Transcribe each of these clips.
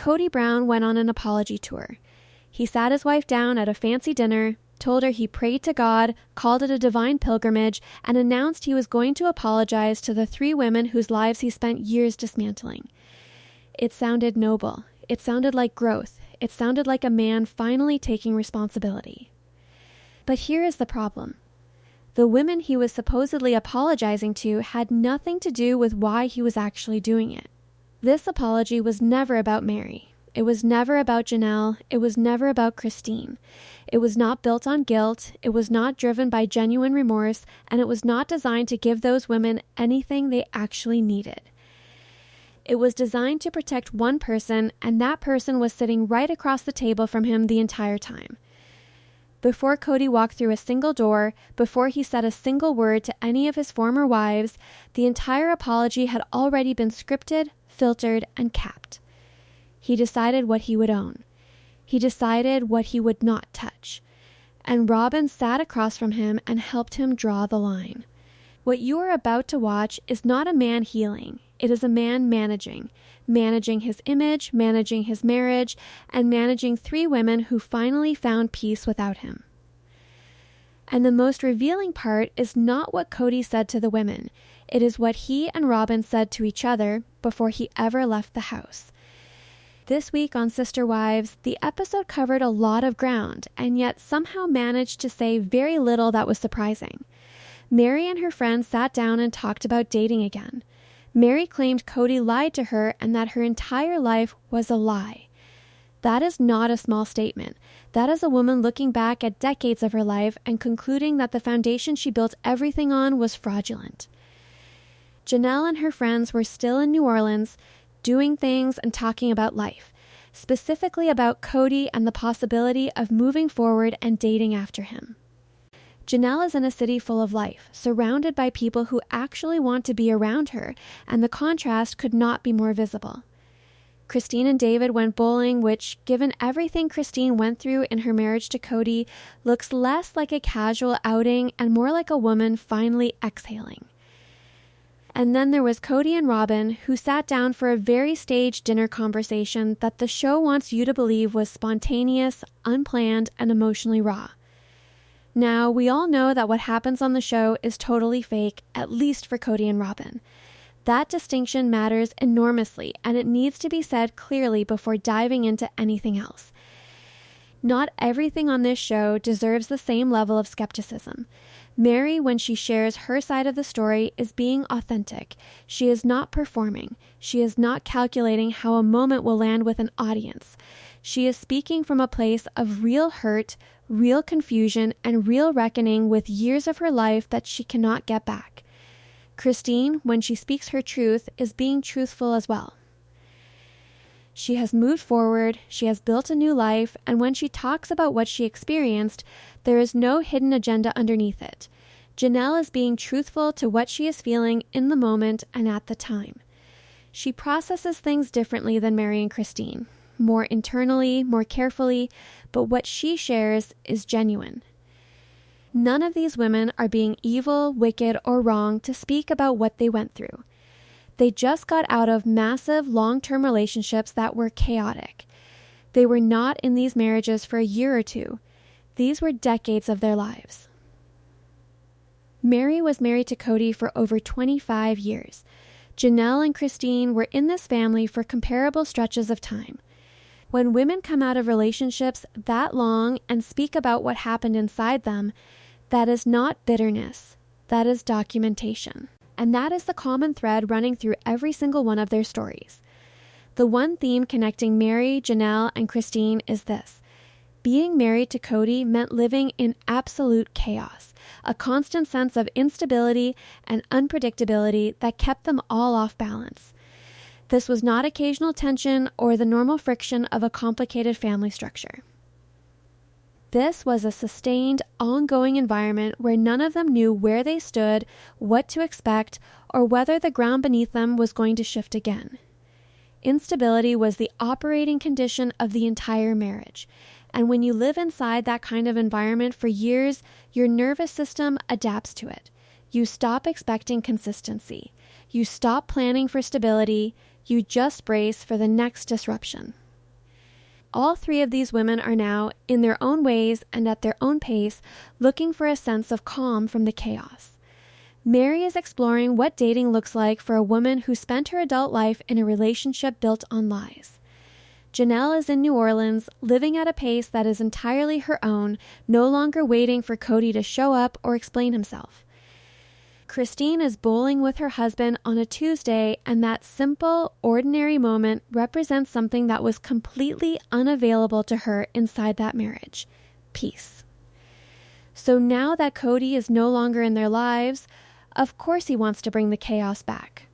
Kody Brown went on an apology tour. He sat his wife down at a fancy dinner, told her he prayed to God, called it a divine pilgrimage, and announced he was going to apologize to the 3 women whose lives he spent years dismantling. It sounded noble. It sounded like growth. It sounded like a man finally taking responsibility. But here is the problem. The women he was supposedly apologizing to had nothing to do with why he was actually doing it. This apology was never about Meri. It was never about Janelle. It was never about Christine. It was not built on guilt. It was not driven by genuine remorse, and it was not designed to give those women anything they actually needed. It was designed to protect one person, and that person was sitting right across the table from him the entire time. Before Kody walked through a single door, before he said a single word to any of his former wives, the entire apology had already been scripted, filtered, and capped. He decided what he would own. He decided what he would not touch. And Robyn sat across from him and helped him draw the line. What you are about to watch is not a man healing. It is a man managing his image, managing his marriage, and managing 3 women who finally found peace without him. And the most revealing part is not what Kody said to the women. It is what he and Robyn said to each other before he ever left the house. This week on Sister Wives, the episode covered a lot of ground, and yet somehow managed to say very little that was surprising. Meri and her friends sat down and talked about dating again. Meri claimed Kody lied to her and that her entire life was a lie. That is not a small statement. That is a woman looking back at decades of her life and concluding that the foundation she built everything on was fraudulent. Janelle and her friends were still in New Orleans, doing things and talking about life, specifically about Kody and the possibility of moving forward and dating after him. Janelle is in a city full of life, surrounded by people who actually want to be around her, and the contrast could not be more visible. Christine and David went bowling, which, given everything Christine went through in her marriage to Kody, looks less like a casual outing and more like a woman finally exhaling. And then there was Kody and Robyn, who sat down for a very staged dinner conversation that the show wants you to believe was spontaneous, unplanned, and emotionally raw. Now, we all know that what happens on the show is totally fake, at least for Kody and Robyn. That distinction matters enormously, and it needs to be said clearly before diving into anything else. Not everything on this show deserves the same level of skepticism. Meri, when she shares her side of the story, is being authentic. She is not performing. She is not calculating how a moment will land with an audience. She is speaking from a place of real hurt, real confusion, and real reckoning with years of her life that she cannot get back. Christine, when she speaks her truth, is being truthful as well. She has moved forward, she has built a new life, and when she talks about what she experienced, there is no hidden agenda underneath it. Janelle is being truthful to what she is feeling in the moment and at the time. She processes things differently than Meri and Christine, more internally, more carefully, but what she shares is genuine. None of these women are being evil, wicked, or wrong to speak about what they went through. They just got out of massive long-term relationships that were chaotic. They were not in these marriages for a year or two. These were decades of their lives. Meri was married to Kody for over 25 years. Janelle and Christine were in this family for comparable stretches of time. When women come out of relationships that long and speak about what happened inside them, that is not bitterness. That is documentation. And that is the common thread running through every single one of their stories. The one theme connecting Meri, Janelle, and Christine is this. Being married to Kody meant living in absolute chaos, a constant sense of instability and unpredictability that kept them all off balance. This was not occasional tension or the normal friction of a complicated family structure. This was a sustained, ongoing environment where none of them knew where they stood, what to expect, or whether the ground beneath them was going to shift again. Instability was the operating condition of the entire marriage, and when you live inside that kind of environment for years, your nervous system adapts to it. You stop expecting consistency. You stop planning for stability. You just brace for the next disruption. all three of these women are now, in their own ways and at their own pace, looking for a sense of calm from the chaos. Meri is exploring what dating looks like for a woman who spent her adult life in a relationship built on lies. Janelle is in New Orleans, living at a pace that is entirely her own, no longer waiting for Kody to show up or explain himself. Christine is bowling with her husband on a Tuesday, and that simple, ordinary moment represents something that was completely unavailable to her inside that marriage: peace. So now that Kody is no longer in their lives, of course he wants to bring the chaos back.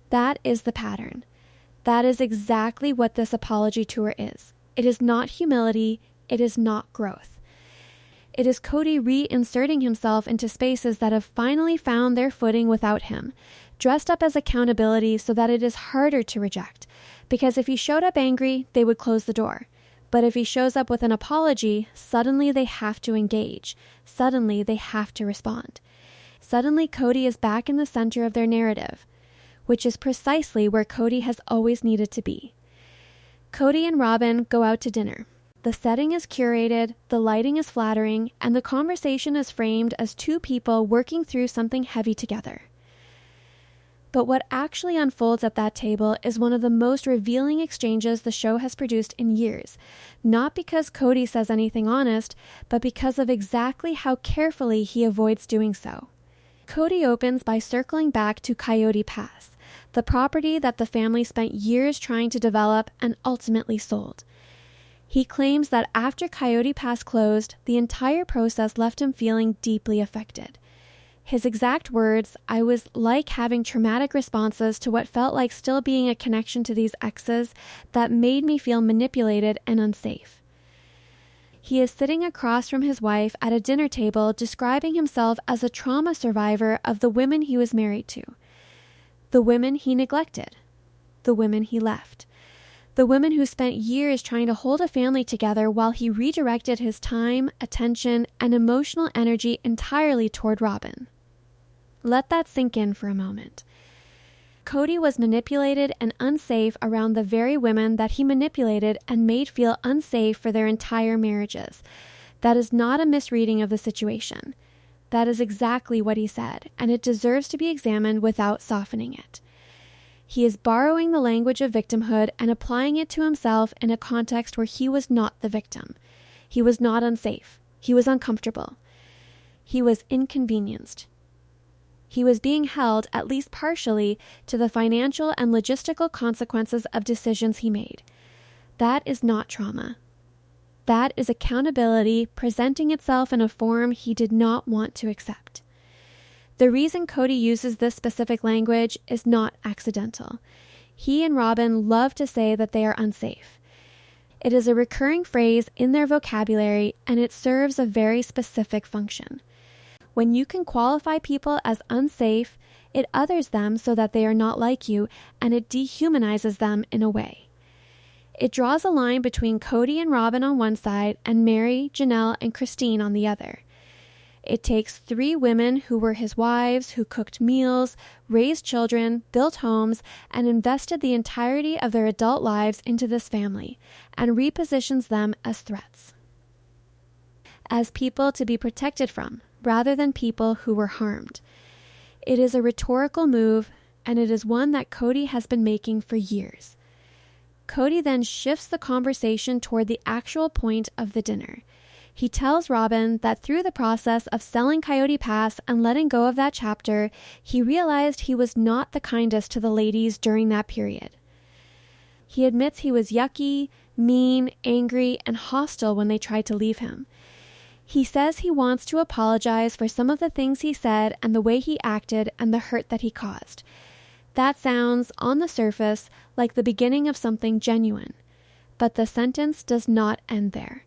That is the pattern. That is exactly what this apology tour is. It is not humility. It is not growth. It is Kody reinserting himself into spaces that have finally found their footing without him, dressed up as accountability so that it is harder to reject. Because if he showed up angry, they would close the door. But if he shows up with an apology, suddenly they have to engage. Suddenly they have to respond. Suddenly Kody is back in the center of their narrative, which is precisely where Kody has always needed to be. Kody and Robyn go out to dinner. The setting is curated, the lighting is flattering, and the conversation is framed as two people working through something heavy together. But what actually unfolds at that table is one of the most revealing exchanges the show has produced in years, not because Kody says anything honest, but because of exactly how carefully he avoids doing so. Kody opens by circling back to Coyote Pass, the property that the family spent years trying to develop and ultimately sold. He claims that after Coyote Pass closed, the entire process left him feeling deeply affected. His exact words, "I was like having traumatic responses to what felt like still being a connection to these exes that made me feel manipulated and unsafe." He is sitting across from his wife at a dinner table describing himself as a trauma survivor of the women he was married to. The women he neglected. The women he left. The women who spent years trying to hold a family together while he redirected his time, attention, and emotional energy entirely toward Robyn. Let that sink in for a moment. Kody was manipulated and unsafe around the very women that he manipulated and made feel unsafe for their entire marriages. That is not a misreading of the situation. That is exactly what he said, and it deserves to be examined without softening it. He is borrowing the language of victimhood and applying it to himself in a context where he was not the victim. He was not unsafe. He was uncomfortable. He was inconvenienced. He was being held, at least partially, to the financial and logistical consequences of decisions he made. That is not trauma. That is accountability presenting itself in a form he did not want to accept. The reason Kody uses this specific language is not accidental. He and Robyn love to say that they are unsafe. It is a recurring phrase in their vocabulary, and it serves a very specific function. When you can qualify people as unsafe, it others them so that they are not like you, and it dehumanizes them in a way. It draws a line between Kody and Robyn on one side and Meri, Janelle, and Christine on the other. It takes three women who were his wives, who cooked meals, raised children, built homes, and invested the entirety of their adult lives into this family, and repositions them as threats. As people to be protected from, rather than people who were harmed. It is a rhetorical move, and it is one that Kody has been making for years. Kody then shifts the conversation toward the actual point of the dinner. He tells Robyn that through the process of selling Coyote Pass and letting go of that chapter, he realized he was not the kindest to the ladies during that period. He admits he was yucky, mean, angry, and hostile when they tried to leave him. He says he wants to apologize for some of the things he said and the way he acted and the hurt that he caused. That sounds, on the surface, like the beginning of something genuine. But the sentence does not end there.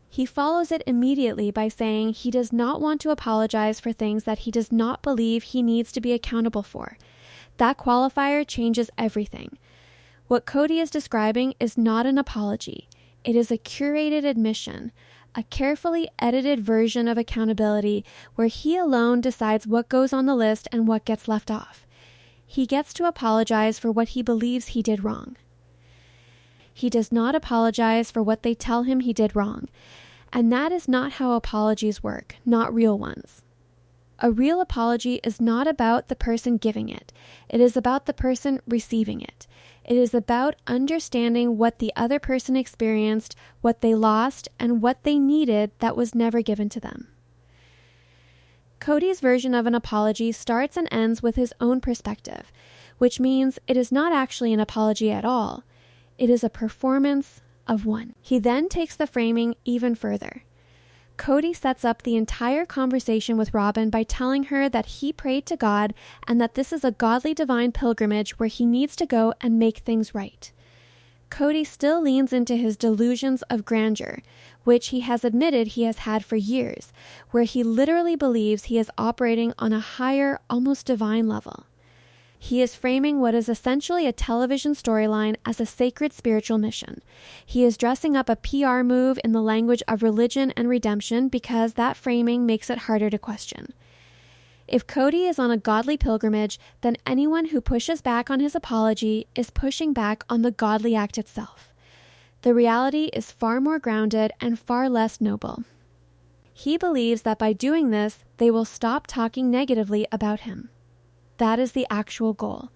He follows it immediately by saying he does not want to apologize for things that he does not believe he needs to be accountable for. That qualifier changes everything. What Kody is describing is not an apology. It is a curated admission, a carefully edited version of accountability where he alone decides what goes on the list and what gets left off. He gets to apologize for what he believes he did wrong. He does not apologize for what they tell him he did wrong. And that is not how apologies work, not real ones. A real apology is not about the person giving it. It is about the person receiving it. It is about understanding what the other person experienced, what they lost, and what they needed that was never given to them. Kody's version of an apology starts and ends with his own perspective, which means it is not actually an apology at all. It is a performance of one. He then takes the framing even further. Kody sets up the entire conversation with Robyn by telling her that he prayed to God and that this is a godly divine pilgrimage where he needs to go and make things right. Kody still leans into his delusions of grandeur, which he has admitted he has had for years, where he literally believes he is operating on a higher, almost divine level. He is framing what is essentially a television storyline as a sacred spiritual mission. He is dressing up a PR move in the language of religion and redemption because that framing makes it harder to question. If Kody is on a godly pilgrimage, then anyone who pushes back on his apology is pushing back on the godly act itself. The reality is far more grounded and far less noble. He believes that by doing this, they will stop talking negatively about him. That is the actual goal.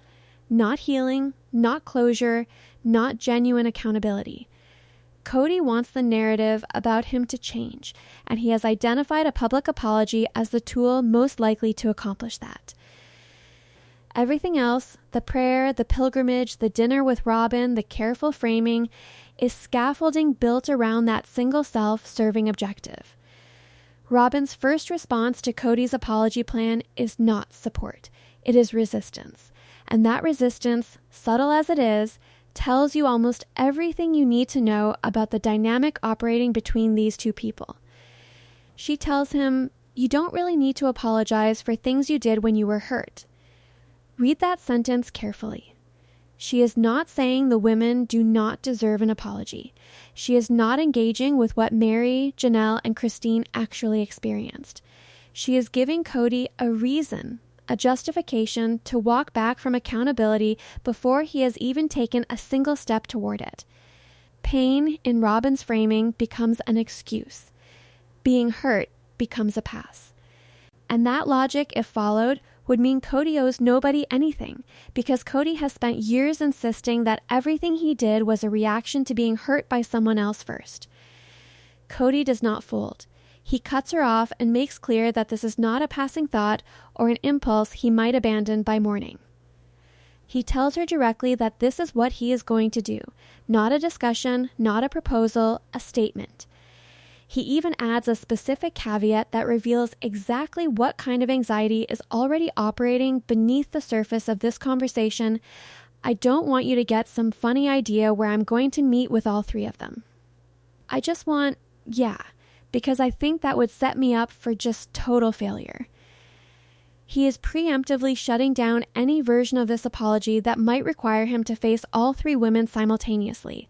Not healing, not closure, not genuine accountability. Kody wants the narrative about him to change, and he has identified a public apology as the tool most likely to accomplish that. Everything else, the prayer, the pilgrimage, the dinner with Robyn, the careful framing, is scaffolding built around that single self-serving objective. Robyn's first response to Kody's apology plan is not support. It is resistance. And that resistance, subtle as it is, tells you almost everything you need to know about the dynamic operating between these two people. She tells him, "You don't really need to apologize for things you did when you were hurt." Read that sentence carefully. She is not saying the women do not deserve an apology. She is not engaging with what Meri, Janelle, and Christine actually experienced. She is giving Kody a reason, a justification to walk back from accountability before he has even taken a single step toward it. Pain, in Robyn's framing, becomes an excuse. Being hurt becomes a pass. And that logic, if followed, would mean Kody owes nobody anything, because Kody has spent years insisting that everything he did was a reaction to being hurt by someone else first. Kody does not fold. He cuts her off and makes clear that this is not a passing thought or an impulse he might abandon by morning. He tells her directly that this is what he is going to do, not a discussion, not a proposal, a statement. He even adds a specific caveat that reveals exactly what kind of anxiety is already operating beneath the surface of this conversation. "I don't want you to get some funny idea where I'm going to meet with all three of them. I just want, because I think that would set me up for just total failure." He is preemptively shutting down any version of this apology that might require him to face all three women simultaneously,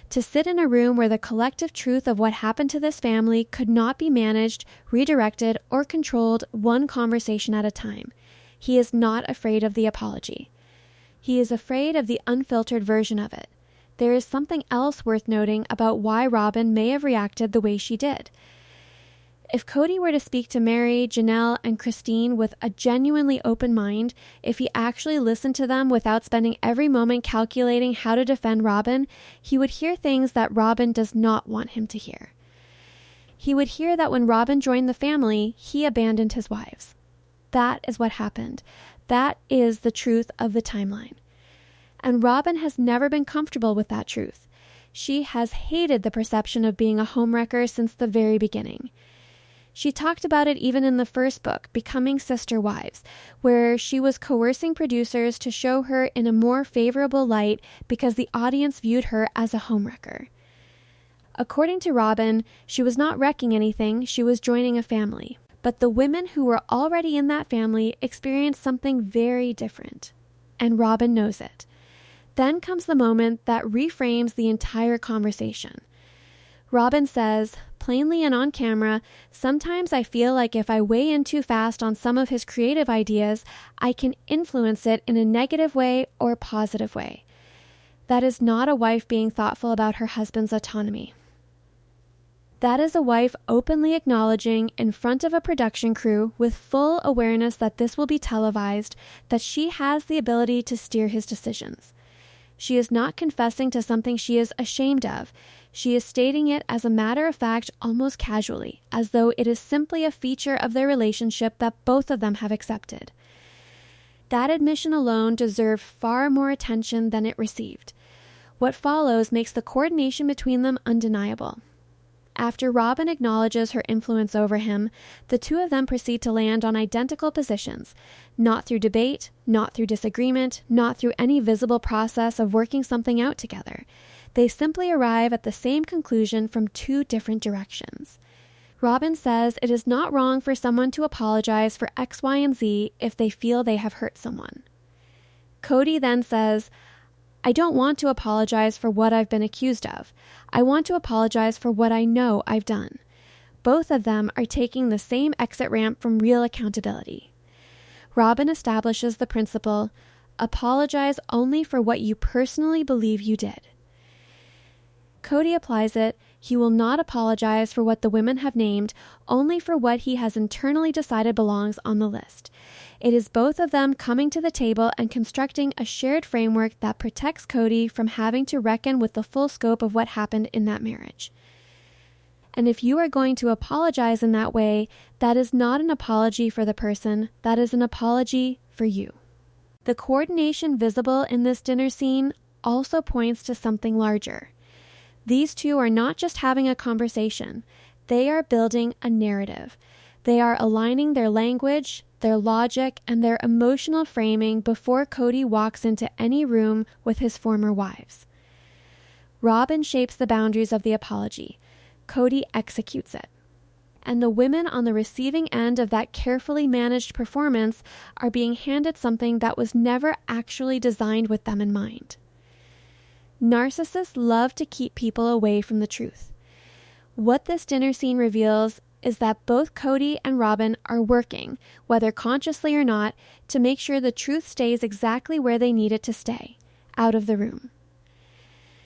to sit in a room where the collective truth of what happened to this family could not be managed, redirected, or controlled one conversation at a time. He is not afraid of the apology. He is afraid of the unfiltered version of it. There is something else worth noting about why Robyn may have reacted the way she did. If Kody were to speak to Meri, Janelle, and Christine with a genuinely open mind, if he actually listened to them without spending every moment calculating how to defend Robyn, he would hear things that Robyn does not want him to hear. He would hear that when Robyn joined the family, he abandoned his wives. That is what happened. That is the truth of the timeline. And Robyn has never been comfortable with that truth. She has hated the perception of being a homewrecker since the very beginning. She talked about it even in the first book, Becoming Sister Wives, where she was coercing producers to show her in a more favorable light because the audience viewed her as a homewrecker. According to Robyn, she was not wrecking anything, she was joining a family. But the women who were already in that family experienced something very different. And Robyn knows it. Then comes the moment that reframes the entire conversation. Robyn says, plainly and on camera, "Sometimes I feel like if I weigh in too fast on some of his creative ideas, I can influence it in a negative way or positive way." That is not a wife being thoughtful about her husband's autonomy. That is a wife openly acknowledging in front of a production crew with full awareness that this will be televised, that she has the ability to steer his decisions. She is not confessing to something she is ashamed of. She is stating it as a matter of fact, almost casually, as though it is simply a feature of their relationship that both of them have accepted. That admission alone deserved far more attention than it received. What follows makes the coordination between them undeniable. After Robyn acknowledges her influence over him, the two of them proceed to land on identical positions, not through debate, not through disagreement, not through any visible process of working something out together. They simply arrive at the same conclusion from two different directions. Robyn says it is not wrong for someone to apologize for X, Y, and Z if they feel they have hurt someone. Kody then says, I don't want to apologize for what I've been accused of. I want to apologize for what I know I've done. Both of them are taking the same exit ramp from real accountability. Robyn establishes the principle, apologize only for what you personally believe you did. Kody applies it, he will not apologize for what the women have named, only for what he has internally decided belongs on the list. It is both of them coming to the table and constructing a shared framework that protects Kody from having to reckon with the full scope of what happened in that marriage. And if you are going to apologize in that way, that is not an apology for the person, that is an apology for you. The coordination visible in this dinner scene also points to something larger. These two are not just having a conversation, they are building a narrative. They are aligning their language, their logic, and their emotional framing before Kody walks into any room with his former wives. Robyn shapes the boundaries of the apology. Kody executes it. And the women on the receiving end of that carefully managed performance are being handed something that was never actually designed with them in mind. Narcissists love to keep people away from the truth. What this dinner scene reveals is that both Kody and Robyn are working, whether consciously or not, to make sure the truth stays exactly where they need it to stay, out of the room.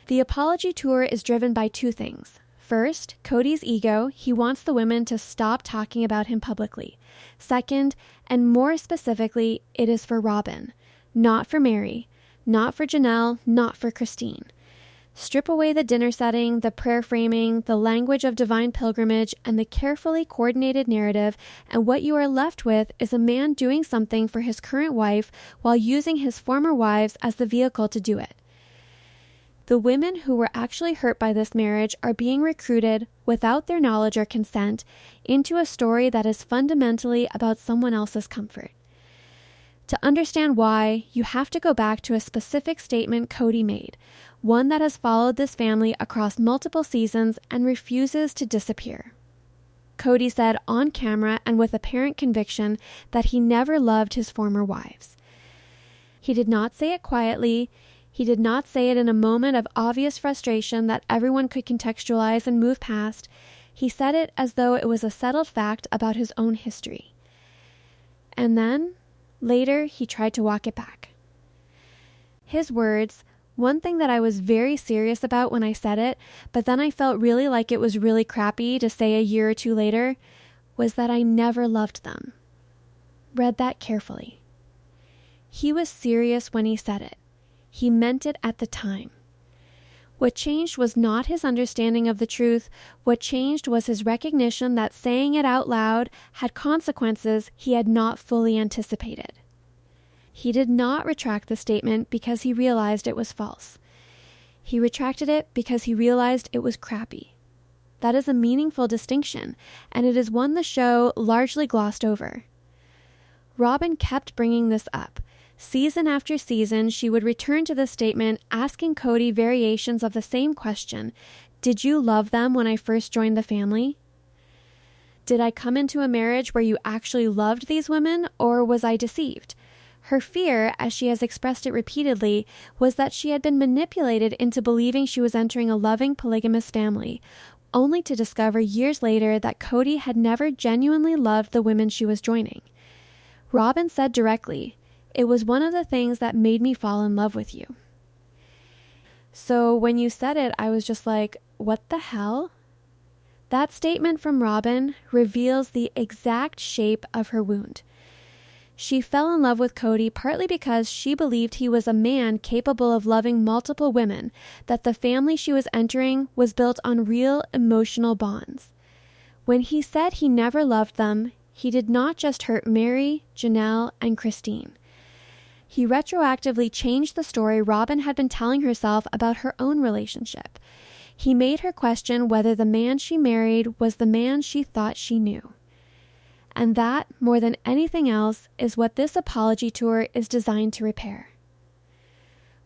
The apology tour is driven by two things. First, Kody's ego. He wants the women to stop talking about him publicly. Second, and more specifically, it is for Robyn, not for Meri, not for Janelle, not for Christine. Strip away the dinner setting, the prayer framing, the language of divine pilgrimage, and the carefully coordinated narrative, and what you are left with is a man doing something for his current wife while using his former wives as the vehicle to do it. The women who were actually hurt by this marriage are being recruited, without their knowledge or consent, into a story that is fundamentally about someone else's comfort. To understand why, you have to go back to a specific statement Kody made, one that has followed this family across multiple seasons and refuses to disappear. Kody said on camera and with apparent conviction that he never loved his former wives. He did not say it quietly. He did not say it in a moment of obvious frustration that everyone could contextualize and move past. He said it as though it was a settled fact about his own history. And then, later, he tried to walk it back. His words, one thing that I was very serious about when I said it, but then I felt really like it was really crappy to say a year or two later, was that I never loved them. Read that carefully. He was serious when he said it. He meant it at the time. What changed was not his understanding of the truth. What changed was his recognition that saying it out loud had consequences he had not fully anticipated. He did not retract the statement because he realized it was false. He retracted it because he realized it was crappy. That is a meaningful distinction, and it is one the show largely glossed over. Robyn kept bringing this up. Season after season, she would return to the statement, asking Kody variations of the same question. Did you love them when I first joined the family? Did I come into a marriage where you actually loved these women, or was I deceived? Her fear, as she has expressed it repeatedly, was that she had been manipulated into believing she was entering a loving polygamous family, only to discover years later that Kody had never genuinely loved the women she was joining. Robyn said directly, "It was one of the things that made me fall in love with you." So when you said it, I was just like, what the hell? That statement from Robyn reveals the exact shape of her wound. She fell in love with Kody partly because she believed he was a man capable of loving multiple women, that the family she was entering was built on real emotional bonds. When he said he never loved them, he did not just hurt Meri, Janelle, and Christine. He retroactively changed the story Robyn had been telling herself about her own relationship. He made her question whether the man she married was the man she thought she knew. And that, more than anything else, is what this apology tour is designed to repair.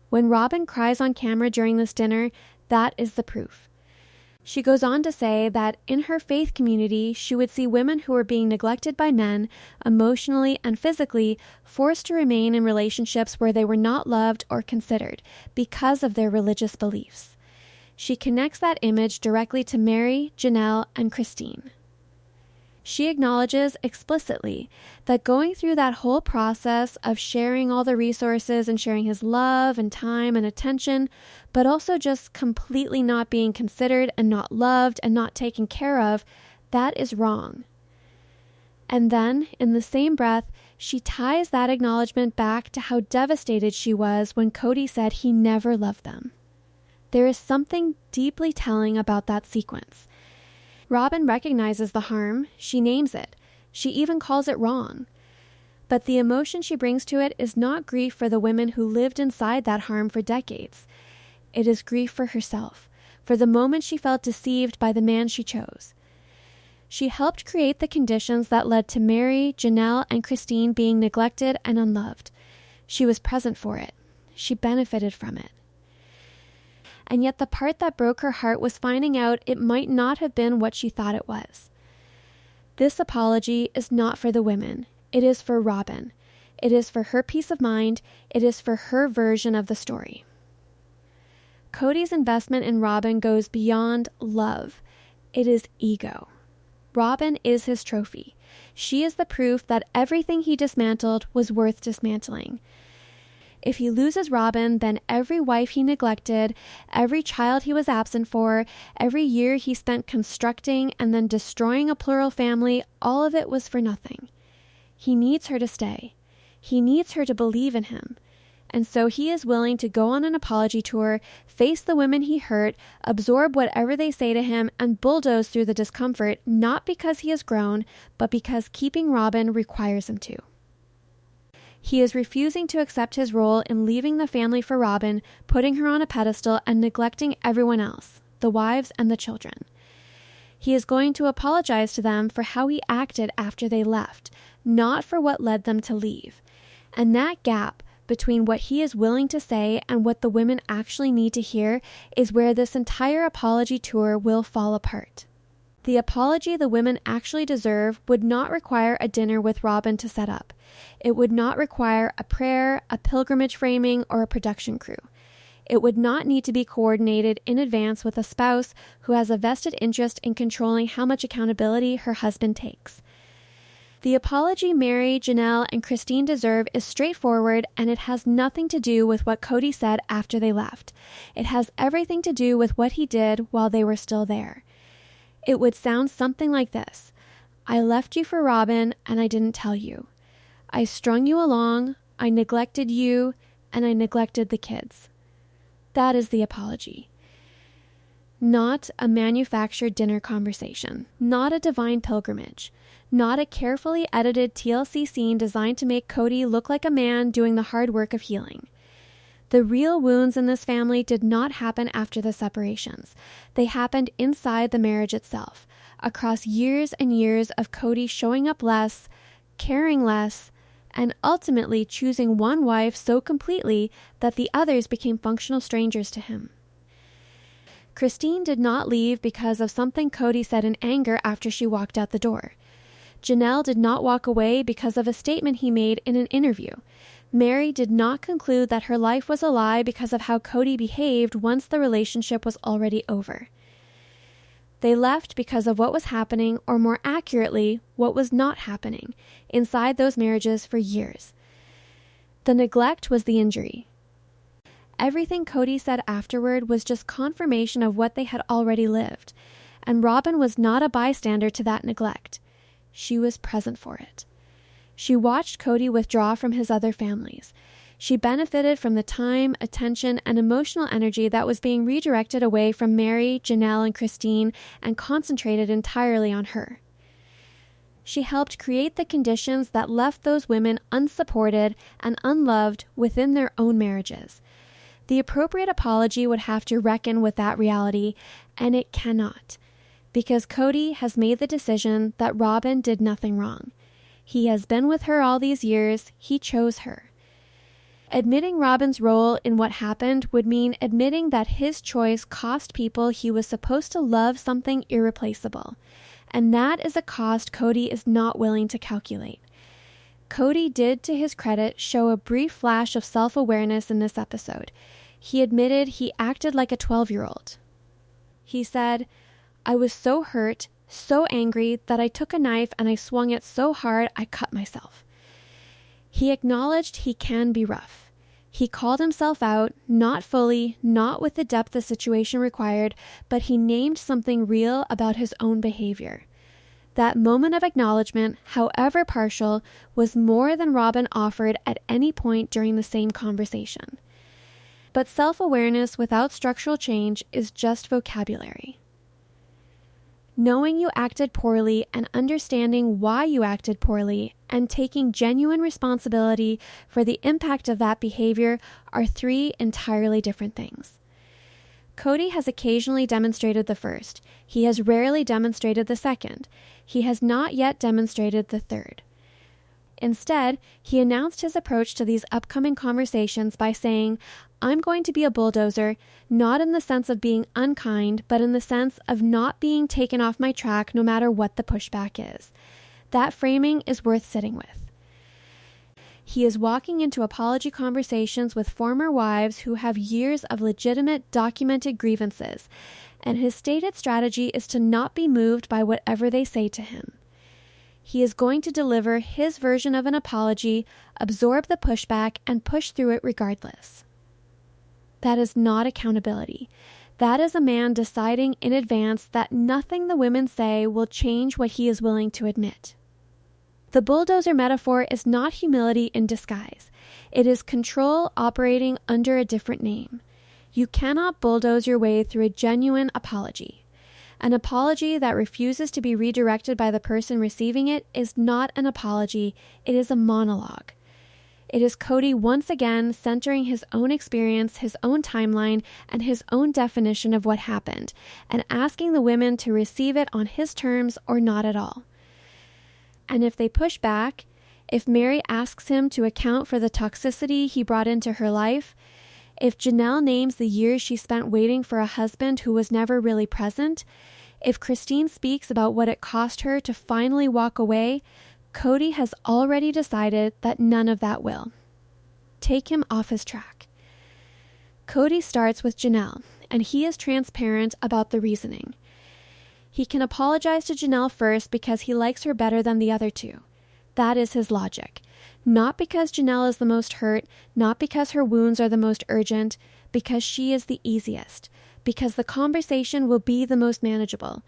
When Robyn cries on camera during this dinner, that is the proof. She goes on to say that in her faith community, she would see women who were being neglected by men, emotionally and physically, forced to remain in relationships where they were not loved or considered because of their religious beliefs. She connects that image directly to Meri, Janelle, and Christine. She acknowledges explicitly that going through that whole process of sharing all the resources and sharing his love and time and attention, but also just completely not being considered and not loved and not taken care of, that is wrong. And then, in the same breath, she ties that acknowledgement back to how devastated she was when Kody said he never loved them. There is something deeply telling about that sequence. Robyn recognizes the harm, she names it, she even calls it wrong. But the emotion she brings to it is not grief for the women who lived inside that harm for decades. It is grief for herself, for the moment she felt deceived by the man she chose. She helped create the conditions that led to Meri, Janelle, and Christine being neglected and unloved. She was present for it. She benefited from it. And yet the part that broke her heart was finding out it might not have been what she thought it was. This apology is not for the women. It is for Robyn. It is for her peace of mind. It is for her version of the story. Kody's investment in Robyn goes beyond love. It is ego. Robyn is his trophy. She is the proof that everything he dismantled was worth dismantling. If he loses Robyn, then every wife he neglected, every child he was absent for, every year he spent constructing and then destroying a plural family, all of it was for nothing. He needs her to stay. He needs her to believe in him. And so he is willing to go on an apology tour, face the women he hurt, absorb whatever they say to him, and bulldoze through the discomfort, not because he has grown, but because keeping Robyn requires him to. He is refusing to accept his role in leaving the family for Robyn, putting her on a pedestal, and neglecting everyone else, the wives and the children. He is going to apologize to them for how he acted after they left, not for what led them to leave. And that gap between what he is willing to say and what the women actually need to hear is where this entire apology tour will fall apart. The apology the women actually deserve would not require a dinner with Robyn to set up. It would not require a prayer, a pilgrimage framing, or a production crew. It would not need to be coordinated in advance with a spouse who has a vested interest in controlling how much accountability her husband takes. The apology Meri, Janelle, and Christine deserve is straightforward, and it has nothing to do with what Kody said after they left. It has everything to do with what he did while they were still there. It would sound something like this. I left you for Robyn, and I didn't tell you. I strung you along, I neglected you, and I neglected the kids. That is the apology. Not a manufactured dinner conversation, not a divine pilgrimage, not a carefully edited TLC scene designed to make Kody look like a man doing the hard work of healing. The real wounds in this family did not happen after the separations. They happened inside the marriage itself, across years and years of Kody showing up less, caring less, and ultimately choosing one wife so completely that the others became functional strangers to him. Christine did not leave because of something Kody said in anger after she walked out the door. Janelle did not walk away because of a statement he made in an interview. Meri did not conclude that her life was a lie because of how Kody behaved once the relationship was already over. They left because of what was happening, or more accurately, what was not happening, inside those marriages for years. The neglect was the injury. everything Kody said afterward was just confirmation of what they had already lived, and Robyn was not a bystander to that neglect. She was present for it. She watched Kody withdraw from his other families. She benefited from the time, attention, and emotional energy that was being redirected away from Meri, Janelle, and Christine and concentrated entirely on her. She helped create the conditions that left those women unsupported and unloved within their own marriages. The appropriate apology would have to reckon with that reality, and it cannot, because Kody has made the decision that Robyn did nothing wrong. He has been with her all these years. He chose her. Admitting Robyn's role in what happened would mean admitting that his choice cost people he was supposed to love something irreplaceable. And that is a cost Kody is not willing to calculate. Kody did, to his credit, show a brief flash of self-awareness in this episode. He admitted he acted like a 12-year-old. He said, "I was so hurt, so angry that I took a knife and I swung it so hard I cut myself." He acknowledged he can be rough. He called himself out, not fully, not with the depth the situation required, but he named something real about his own behavior. That moment of acknowledgement, however partial, was more than Robyn offered at any point during the same conversation. But self-awareness without structural change is just vocabulary. Knowing you acted poorly and understanding why you acted poorly and taking genuine responsibility for the impact of that behavior are three entirely different things. Kody has occasionally demonstrated the first. He has rarely demonstrated the second. He has not yet demonstrated the third. Instead, he announced his approach to these upcoming conversations by saying, "I'm going to be a bulldozer, not in the sense of being unkind, but in the sense of not being taken off my track no matter what the pushback is." That framing is worth sitting with. He is walking into apology conversations with former wives who have years of legitimate, documented grievances, and his stated strategy is to not be moved by whatever they say to him. He is going to deliver his version of an apology, absorb the pushback, and push through it regardless. That is not accountability. That is a man deciding in advance that nothing the women say will change what he is willing to admit. The bulldozer metaphor is not humility in disguise. It is control operating under a different name. You cannot bulldoze your way through a genuine apology. An apology that refuses to be redirected by the person receiving it is not an apology, it is a monologue. It is Kody once again centering his own experience, his own timeline, and his own definition of what happened, and asking the women to receive it on his terms or not at all. And if they push back, if Meri asks him to account for the toxicity he brought into her life, if Janelle names the years she spent waiting for a husband who was never really present, if Christine speaks about what it cost her to finally walk away, Kody has already decided that none of that will. Take him off his track. Kody starts with Janelle, and he is transparent about the reasoning. He can apologize to Janelle first because he likes her better than the other two. That is his logic. Not because Janelle is the most hurt, not because her wounds are the most urgent, because she is the easiest, because the conversation will be the most manageable.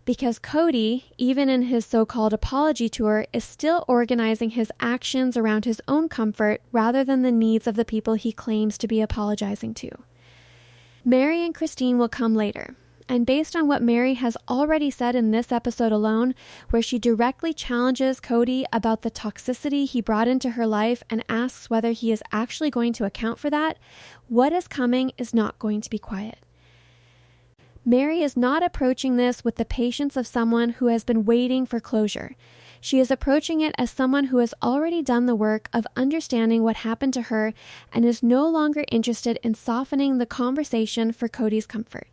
Because Kody, even in his so-called apology tour, is still organizing his actions around his own comfort rather than the needs of the people he claims to be apologizing to. Meri and Christine will come later. And based on what Meri has already said in this episode alone, where she directly challenges Kody about the toxicity he brought into her life and asks whether he is actually going to account for that, what is coming is not going to be quiet. Meri is not approaching this with the patience of someone who has been waiting for closure. She is approaching it as someone who has already done the work of understanding what happened to her and is no longer interested in softening the conversation for Kody's comfort.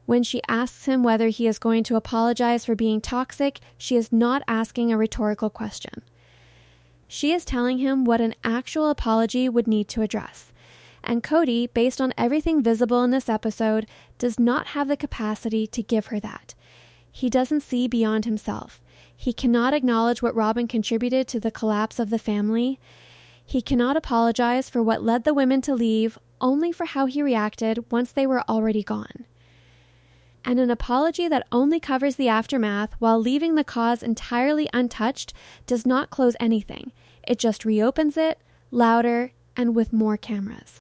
When she asks him whether he is going to apologize for being toxic, she is not asking a rhetorical question. She is telling him what an actual apology would need to address. And Kody, based on everything visible in this episode, does not have the capacity to give her that. He doesn't see beyond himself. He cannot acknowledge what Robyn contributed to the collapse of the family. He cannot apologize for what led the women to leave only for how he reacted once they were already gone. And an apology that only covers the aftermath while leaving the cause entirely untouched does not close anything. It just reopens it, louder, and with more cameras.